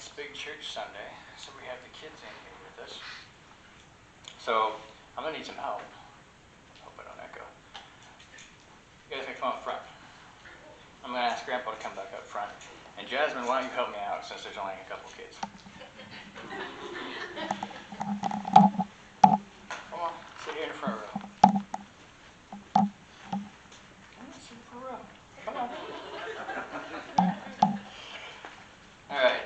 it's Big Church Sunday, so we have the kids in here with us. So I'm going to need some help. Hope I don't echo. You guys can come up front. I'm going to ask Grandpa to come back up front. And Jasmine, why don't you help me out since there's only a couple kids? Come on, sit here in the front row. Come on, sit in the front row. Come on. All right.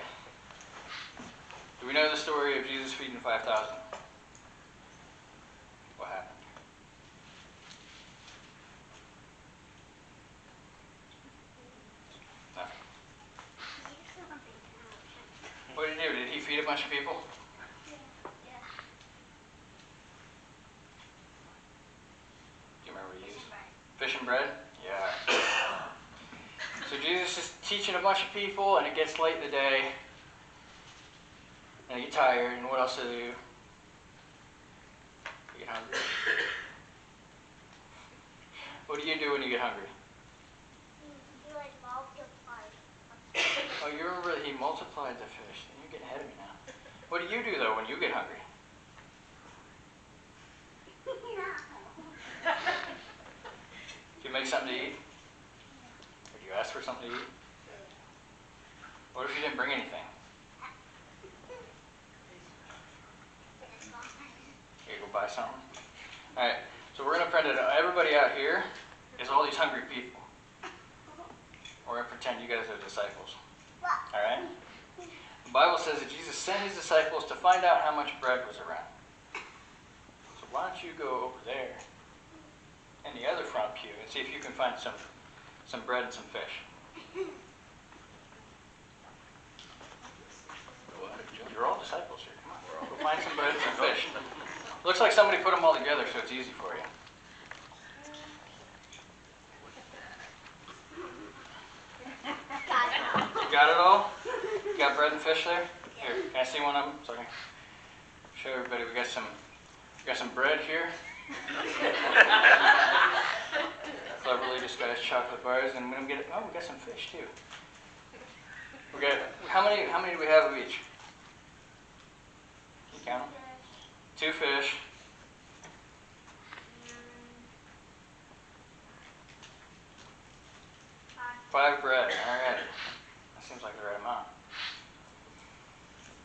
Do we know the story of Jesus feeding 5,000? What happened? Nothing. What did he do? Did he feed a bunch of people? Yeah. Do you remember what he used? Fish and bread? Yeah. So Jesus is teaching a bunch of people, and it gets late in the day, and they get tired, and what else do they do? They get hungry. What do you do when you get hungry? You like multiplied. Oh, you remember that he multiplied the fish. You're getting ahead of me now. What do you do, though, when you get hungry? Do you make something to eat? Or do you ask for something to eat? What if you didn't bring anything? You go buy something? All right, so we're going to print it out. Everybody out here is all these hungry people. We're going to pretend you guys are disciples. All right? The Bible says that Jesus sent his disciples to find out how much bread was around. So why don't you go over there in the other front pew and see if you can find some bread and some fish. You're all disciples here. Come on. Go find some bread and some fish. Looks like somebody put them all together, so it's easy for you. You got it all? You got bread and fish there? Here, can I see one of them? So I can show everybody. We got some bread here. Cleverly disguised chocolate bars, and we get it. Oh, we got some fish too. We got how many do we have of each? Can you count them? 2 fish. 5 bread. All right. That seems like the right amount.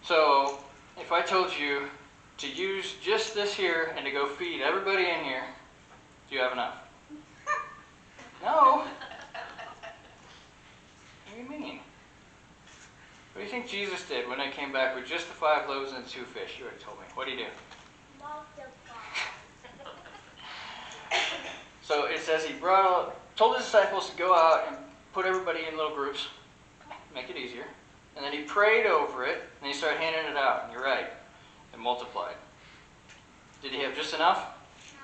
So, if I told you to use just this here and to go feed everybody in here, do you have enough? No. What do you mean? What do you think Jesus did when they came back with just the 5 loaves and the 2 fish? You already told me. What did he do? So it says he told his disciples to go out and put everybody in little groups, make it easier. And then he prayed over it, and he started handing it out. And you're right, it multiplied. Did he have just enough? No.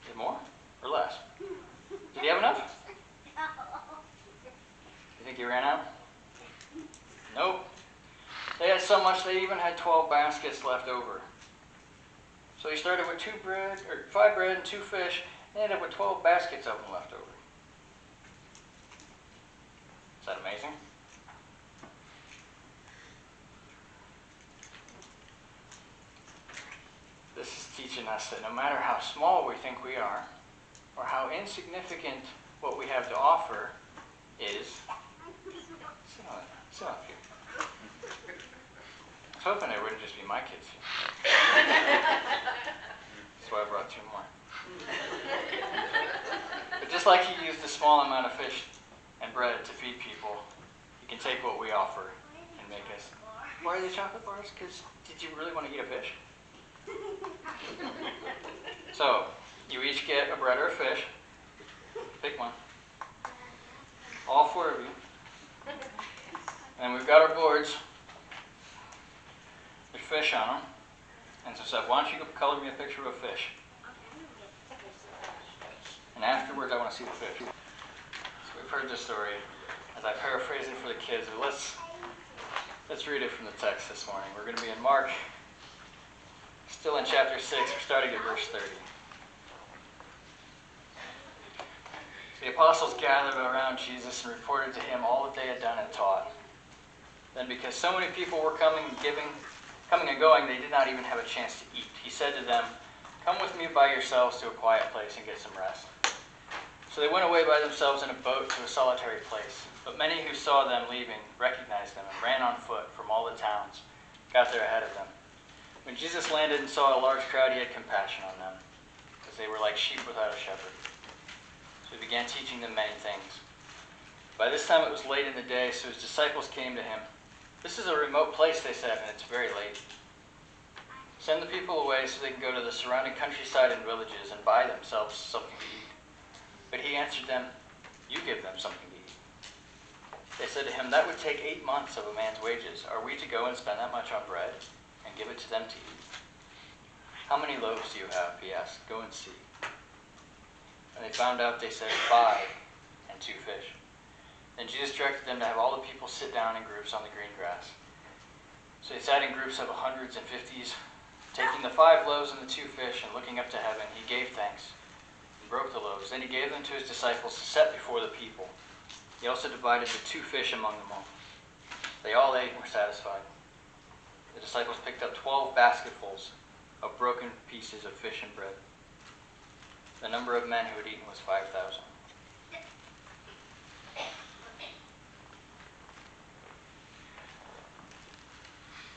Did more or less? Did he have enough? No. You think he ran out? Nope. They had so much they even had 12 baskets left over. So he started with 5 bread and 2 fish, and ended up with 12 baskets of them left over. Is that amazing? This is teaching us that no matter how small we think we are, or how insignificant what we have to offer is, sit up here. I was hoping it wouldn't just be my kids. That's why I brought 2 more. But just like he used a small amount of fish and bread to feed people, he can take what we offer and make us. Why are they chocolate bars? Because did you really want to eat a fish? So, you each get a bread or a fish. Pick one. All 4 of you. And we've got our boards. There's fish on them. And so, Seth, why don't you go color me a picture of a fish? And afterwards, I want to see the fish. So we've heard this story. As I paraphrase it for the kids, but let's read it from the text this morning. We're going to be in Mark, still in chapter 6. We're starting at verse 30. The apostles gathered around Jesus and reported to him all that they had done and taught. Then because so many people were coming and going, they did not even have a chance to eat. He said to them, "Come with me by yourselves to a quiet place and get some rest." So they went away by themselves in a boat to a solitary place. But many who saw them leaving recognized them and ran on foot from all the towns, got there ahead of them. When Jesus landed and saw a large crowd, he had compassion on them, because they were like sheep without a shepherd. So he began teaching them many things. By this time it was late in the day, so his disciples came to him. "This is a remote place," they said, "and it's very late. Send the people away so they can go to the surrounding countryside and villages and buy themselves something to eat." But he answered them, "You give them something to eat." They said to him, "That would take 8 months of a man's wages. Are we to go and spend that much on bread and give it to them to eat?" "How many loaves do you have?" he asked. "Go and see." When they found out, they said, 5 and 2 fish. Then Jesus directed them to have all the people sit down in groups on the green grass. So they sat in groups of hundreds and fifties. Taking the 5 loaves and the 2 fish and looking up to heaven, he gave thanks and broke the loaves. Then he gave them to his disciples to set before the people. He also divided the 2 fish among them all. They all ate and were satisfied. The disciples picked up 12 basketfuls of broken pieces of fish and bread. The number of men who had eaten was 5,000.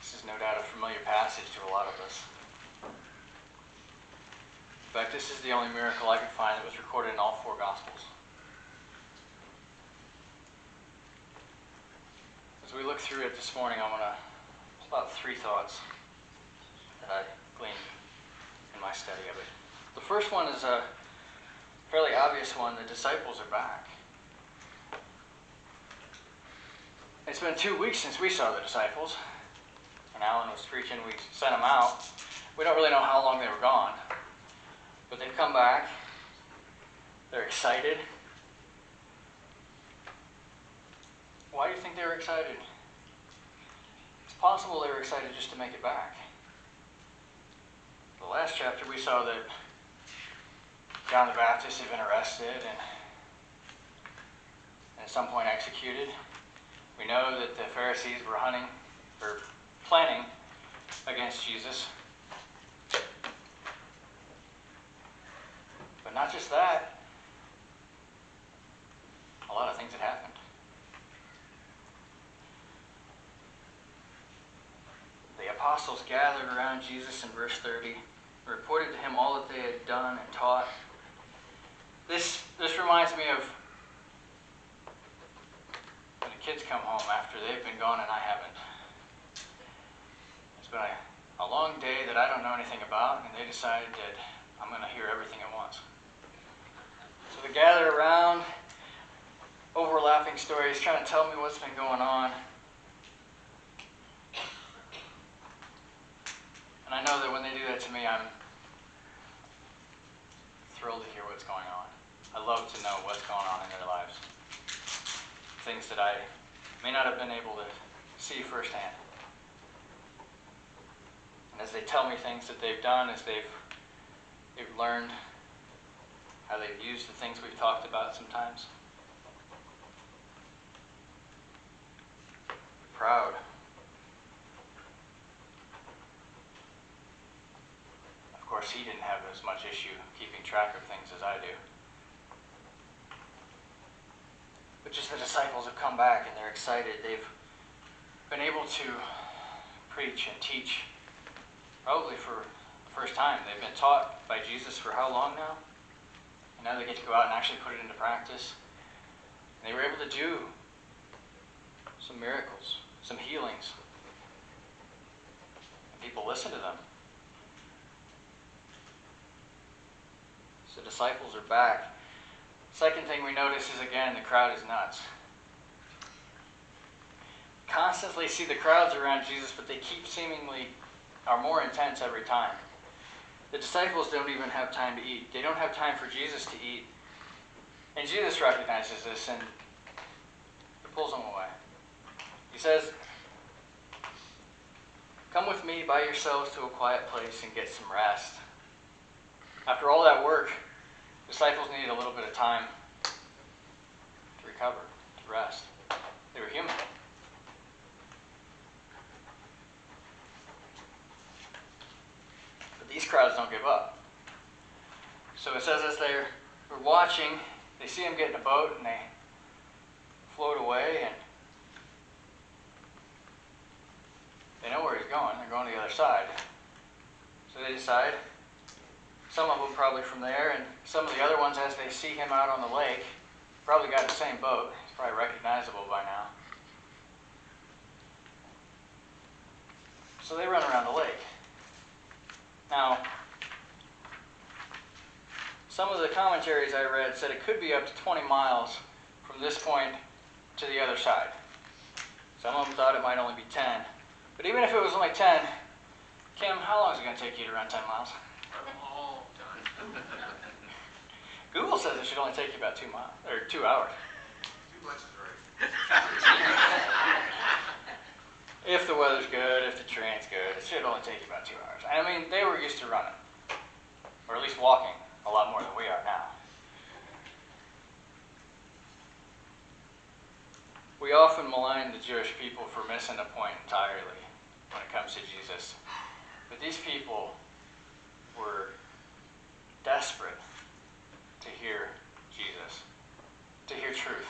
This is no doubt a familiar passage to a lot of us. In fact, this is the only miracle I could find that was recorded in all 4 Gospels. As we look through it this morning, I want to pull out 3 thoughts that I gleaned in my study of it. The first one is a fairly obvious one. The disciples are back. It's been 2 weeks since we saw the disciples. When Alan was preaching, we sent them out. We don't really know how long they were gone, but they've come back. They're excited. Why do you think they were excited? It's possible they were excited just to make it back. The last chapter we saw that John the Baptist had been arrested and at some point executed. We know that the Pharisees were planning against Jesus. But not just that, a lot of things had happened. The apostles gathered around Jesus in verse 30 and reported to him all that they had done and taught. This reminds me of when the kids come home after they've been gone and I haven't. It's been a long day that I don't know anything about, and they decided that I'm going to hear everything at once. So they gather around, overlapping stories, trying to tell me what's been going on. And I know that when they do that to me, I'm thrilled to hear what's going on. I love to know what's going on in their lives. Things that I may not have been able to see firsthand. And as they tell me things that they've done, as they've learned how they've used the things we've talked about sometimes. Proud. Of course, he didn't have as much issue keeping track of things as I do. But just the disciples have come back and they're excited. They've been able to preach and teach probably for the first time. They've been taught by Jesus for how long now? And now they get to go out and actually put it into practice. And they were able to do some miracles, some healings. And people listen to them. So disciples are back. Second thing we notice is, again, the crowd is nuts. Constantly see the crowds around Jesus, but they are more intense every time. The disciples don't even have time to eat. They don't have time for Jesus to eat. And Jesus recognizes this and he pulls them away. He says, "Come with me by yourselves to a quiet place and get some rest." After all that work, disciples needed a little bit of time to recover, to rest. They were human. crowds don't give up. So it says as they're watching, they see him get in a boat and they float away, and they know where he's going. They're going to the other side. So they decide, some of them probably from there, and some of the other ones, as they see him out on the lake, probably got the same boat. It's probably recognizable by now. So they run around the lake. Now, some of the commentaries I read said it could be up to 20 miles from this point to the other side. Some of them thought it might only be 10. But even if it was only 10, Kim, how long is it going to take you to run 10 miles? I'm all done. Google says it should only take you about 2 miles, or 2 hours. Too much is right. If the weather's good, if the terrain's good, it should only take you about 2 hours. I mean, they were used to running, or at least walking, a lot more than we are now. We often malign the Jewish people for missing the point entirely when it comes to Jesus. But these people were desperate to hear Jesus, to hear truth.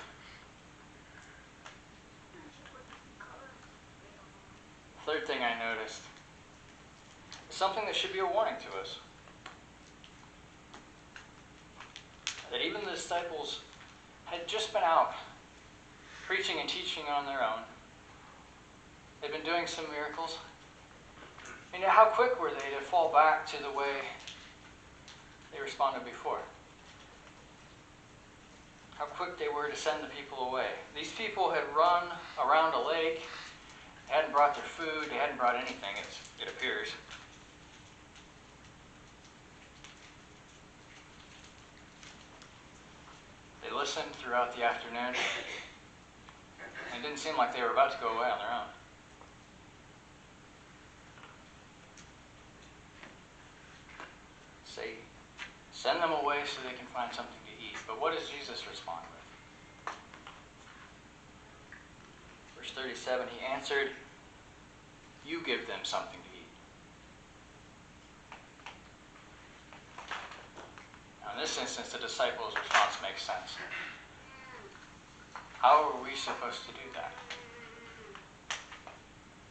The third thing I noticed is something that should be a warning to us. That even the disciples had just been out preaching and teaching on their own. They'd been doing some miracles. And yet how quick were they to fall back to the way they responded before? How quick they were to send the people away. These people had run around a lake, they hadn't brought their food, they hadn't brought anything, it appears. They listened throughout the afternoon. It didn't seem like they were about to go away on their own. Send them away so they can find something to eat. But what does Jesus respond with? Verse 37, he answered, "You give them something to eat." Now in this instance, the disciples' response makes sense. How are we supposed to do that?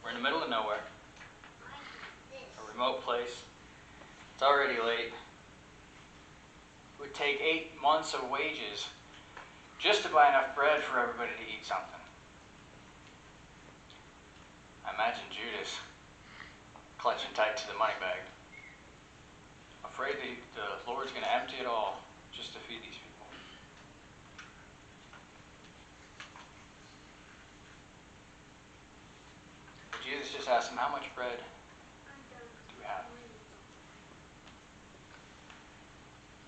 We're in the middle of nowhere, a remote place. It's already late. It would take 8 months of wages just to buy enough bread for everybody to eat something. I imagine Judas clutching tight to the money bag, afraid that the Lord's going to empty it all just to feed these people. But Jesus just asked him, how much bread do we have?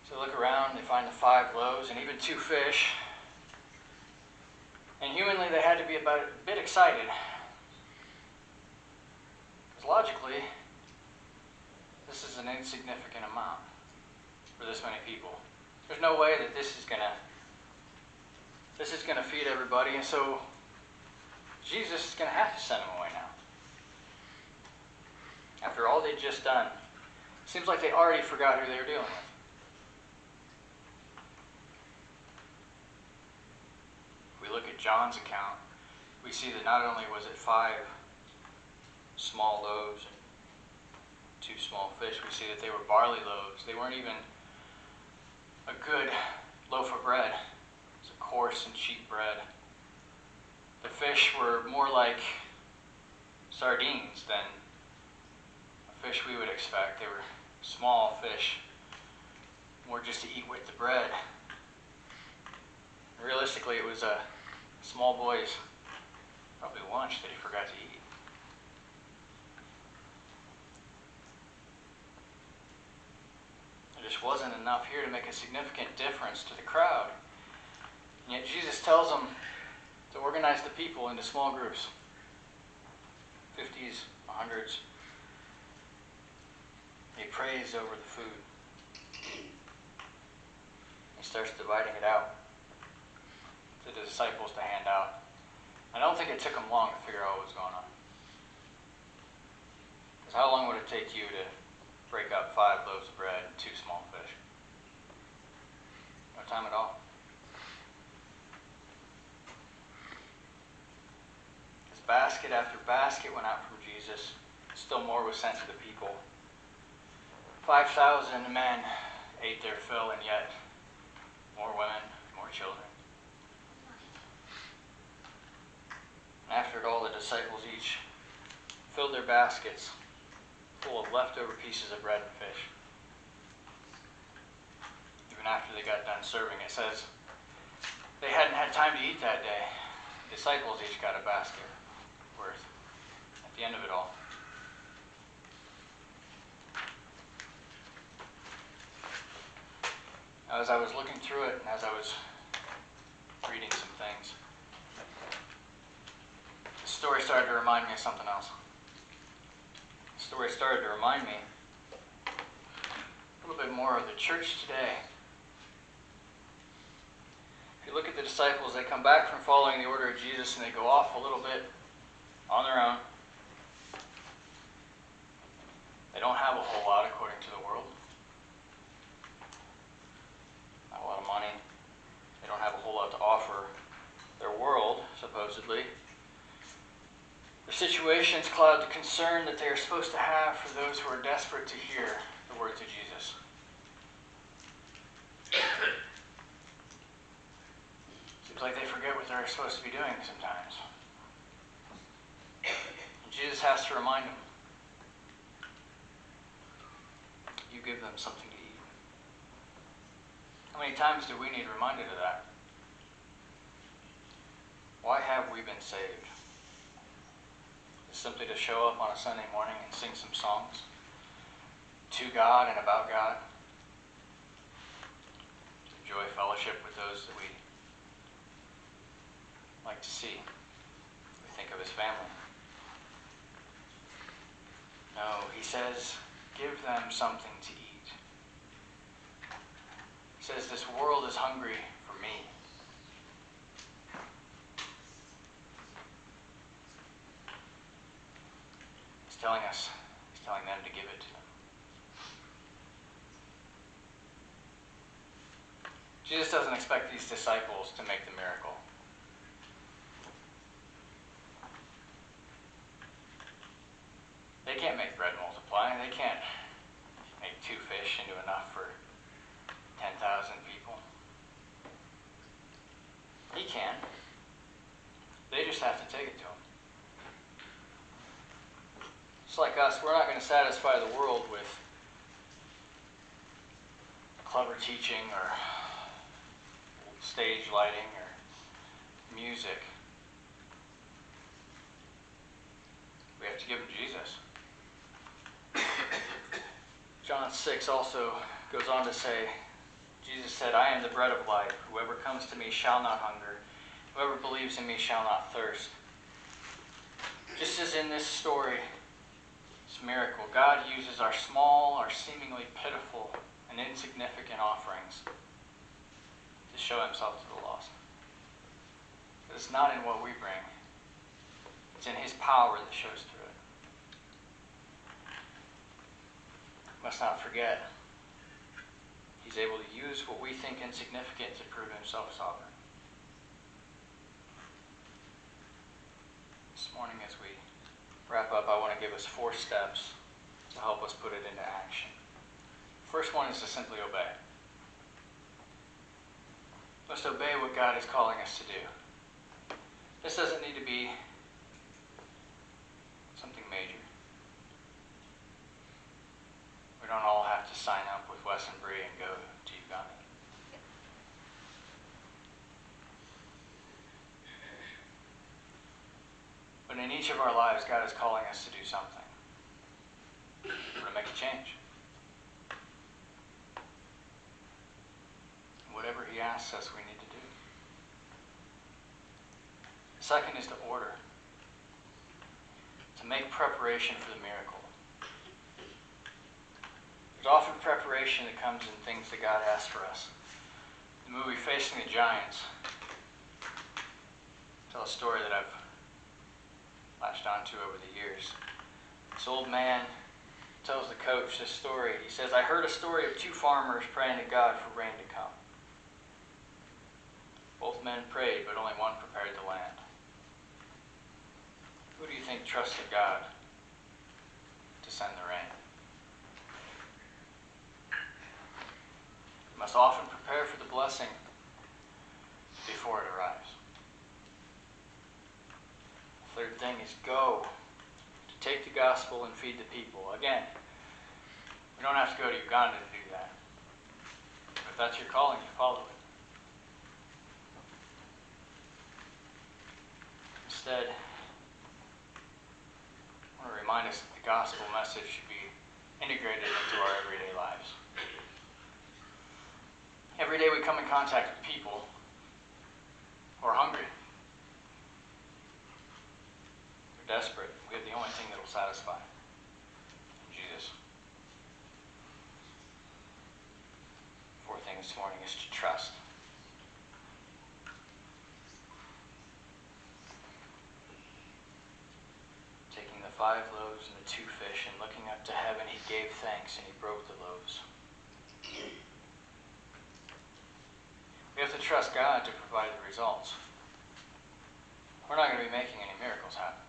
So they look around, they find the 5 loaves and even 2 fish. And humanly, they had to be a bit excited. Because logically, this is an insignificant amount for this many people. There's no way that this is gonna feed everybody, and so Jesus is gonna have to send them away now. After all they'd just done, it seems like they already forgot who they were dealing with. If we look at John's account, we see that not only was it 5 small loaves and 2 small fish, we see that they were barley loaves. They weren't even a good loaf of bread. It was a coarse and cheap bread. The fish were more like sardines than a fish we would expect. They were small fish, more just to eat with the bread. Realistically, it was a small boy's probably lunch that he forgot to eat. There just wasn't enough here to make a significant difference to the crowd. And yet Jesus tells them to organize the people into small groups. 50s, 100s. He prays over the food. He starts dividing it out to the disciples to hand out. I don't think it took them long to figure out what was going on. Because how long would it take you to break up 5 loaves of bread and 2 small fish. No time at all. As basket after basket went out from Jesus, still more was sent to the people. 5,000 men ate their fill, and yet more women, more children. After it all, the disciples each filled their baskets full of leftover pieces of bread and fish. Even after they got done serving, it says they hadn't had time to eat that day. The disciples each got a basket worth at the end of it all. As I was looking through it, and as I was reading some things, the story started to remind me of something else. The story started to remind me a little bit more of the church today. If you look at the disciples, they come back from following the order of Jesus and they go off a little bit on their own. They don't have a whole lot according to the world. Not a lot of money. They don't have a whole lot to offer their world, supposedly. Their situations cloud the concern that they are supposed to have for those who are desperate to hear the words of Jesus. Seems like they forget what they're supposed to be doing sometimes. And Jesus has to remind them. You give them something to eat. How many times do we need reminded of that? Why have we been saved? It's simply to show up on a Sunday morning and sing some songs to God and about God. To enjoy fellowship with those that we like to see. We think of as family. No, he says, give them something to eat. He says, this world is hungry for me. He's telling them to give it to them. Jesus doesn't expect these disciples to make the miracle. They can't make bread multiply. They can't make 2 fish into enough for 10,000 people. He can. They just have to take it to him. Just like us, we're not going to satisfy the world with clever teaching or stage lighting or music. We have to give them Jesus. John 6 also goes on to say, Jesus said, I am the bread of life. Whoever comes to me shall not hunger. Whoever believes in me shall not thirst. Just as in this story, this miracle, God uses our small, our seemingly pitiful and insignificant offerings to show himself to the lost. But it's not in what we bring. It's in his power that shows through it. Must not forget, he's able to use what we think insignificant to prove himself sovereign. This morning as we wrap up, I want to give us 4 steps to help us put it into action. First one is to simply obey. We must obey what God is calling us to do. This doesn't need to be something major. We don't all have to sign up with Wes and Bree and go to Uganda. But in each of our lives, God is calling us to do something. We're to make a change. Whatever he asks us, we need to do. The second is to order. To make preparation for the miracle. There's often preparation that comes in things that God asks for us. The movie Facing the Giants tells a story that I've latched onto over the years. This old man tells the coach this story. He says, I heard a story of two farmers praying to God for rain to come. Both men prayed, but only one prepared the land. Who do you think trusted God to send the rain? You must often prepare for the blessing before it arrives. The third thing is go. To take the gospel and feed the people. Again, we don't have to go to Uganda to do that. If that's your calling, you follow it. Instead, I want to remind us that the gospel message should be integrated into our everyday lives. Every day we come in contact with people who are hungry. They're desperate. We have the only thing that will satisfy. Jesus. Fourth thing this morning is to trust. Taking the 5 loaves and the 2 fish and looking up to heaven, he gave thanks and he broke the loaves. We have to trust God to provide the results. We're not going to be making any miracles happen.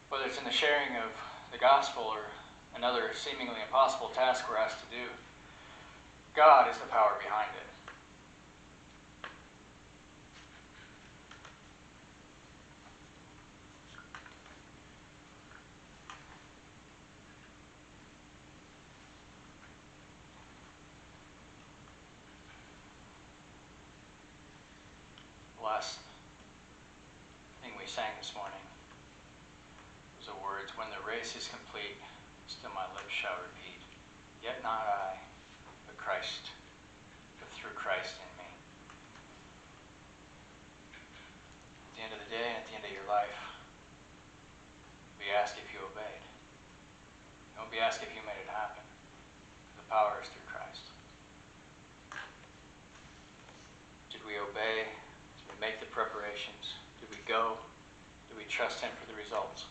Whether it's in the sharing of the gospel or another seemingly impossible task we're asked to do, God is the power behind it. The last thing we sang this morning was the words, when the race is complete, still my lips shall repeat, yet not I, but Christ, but through Christ in me. At the end of the day and at the end of your life, be asked if you obeyed. Don't be asked if you made it happen. The power is through Christ. Did we obey? Did we make the preparations? Did we go? Did we trust him for the results?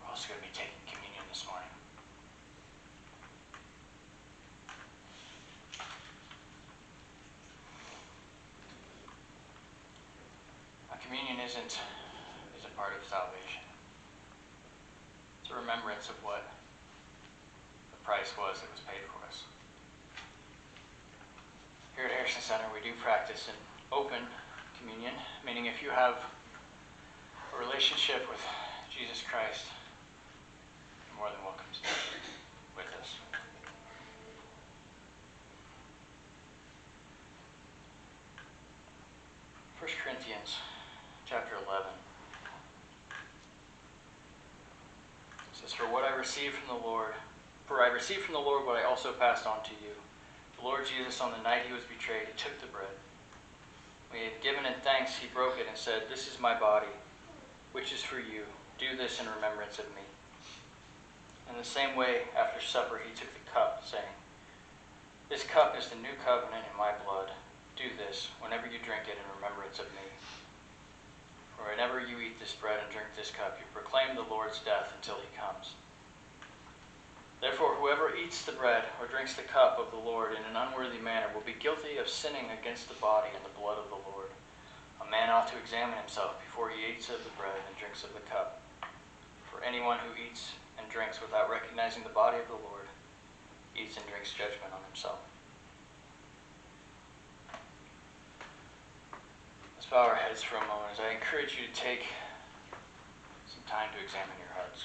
We're also going to be taking communion this morning. Communion isn't a part of salvation. It's a remembrance of what the price was that was paid for us. Here at Harrison Center, we do practice an open communion, meaning if you have a relationship with Jesus Christ, you're more than welcome to be with us. 1 Corinthians chapter 11. It says, For I received from the Lord what I also passed on to you. The Lord Jesus, on the night he was betrayed, he took the bread. When he had given it thanks, he broke it and said, This is my body, which is for you. Do this in remembrance of me. In the same way, after supper, he took the cup, saying, This cup is the new covenant in my blood. Do this whenever you drink it in remembrance of me. For whenever you eat this bread and drink this cup, you proclaim the Lord's death until he comes. Therefore, whoever eats the bread or drinks the cup of the Lord in an unworthy manner will be guilty of sinning against the body and the blood of the Lord. A man ought to examine himself before he eats of the bread and drinks of the cup. For anyone who eats and drinks without recognizing the body of the Lord eats and drinks judgment on himself. Let's bow our heads for a moment as I encourage you to take some time to examine your hearts.